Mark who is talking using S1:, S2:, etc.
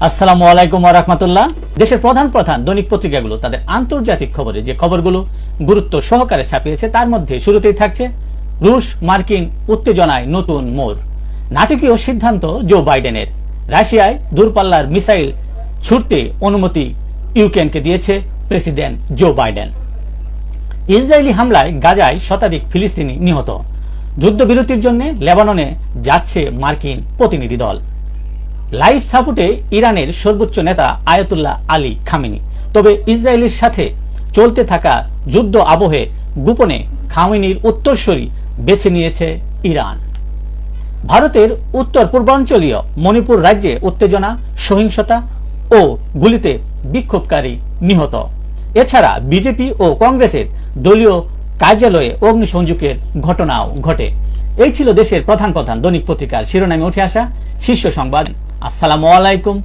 S1: আসসালামু আলাইকুম ওয়া রাহমাতুল্লাহ। দেশের প্রধান প্রধান দৈনিক পত্রিকাগুলো তাদের আন্তর্জাতিক খবরে যে খবরগুলো গুরুত্ব সহকারে ছাপিয়েছে তার মধ্যে শুরুতেই থাকছে রুশ মার্কিন উত্তেজনায় নতুন মোড়। নাটকীয় সিদ্ধান্ত জো বাইডেনের। রাশিয়ায় দূরপাল্লার মিসাইল ছুড়তে অনুমতি ইউক্রেনকে দিয়েছে প্রেসিডেন্ট জো বাইডেন। ইসরায়েলি হামলায় গাজায় শতাধিক ফিলিস্তিনি নিহত। যুদ্ধবিরতির জন্য লেবাননে যাচ্ছে মার্কিন প্রতিনিধি দল। লাইফ সাপোর্টে ইরানের সর্বোচ্চ নেতা আয়াতুল্লাহ আলী খামেনি। তবে ইসরায়েলের সাথে চলতে থাকা যুদ্ধ আবহে গোপনে খামেনির উত্তরসূরি বেছে নিয়েছে ইরান। ভারতের উত্তর পূর্বাঞ্চলীয় মণিপুর রাজ্যে উত্তেজনা, সহিংসতা ও গুলিতে বিক্ষোভকারী নিহত। এছাড়া বিজেপি ও কংগ্রেসের দলীয় কার্যালয়ে অগ্নিসংযোগের ঘটনাও ঘটে। এই ছিল দেশের প্রধান প্রধান দৈনিক পত্রিকার শিরোনামে উঠে আসা শীর্ষ সংবাদ। আসসালামু আলাইকুম।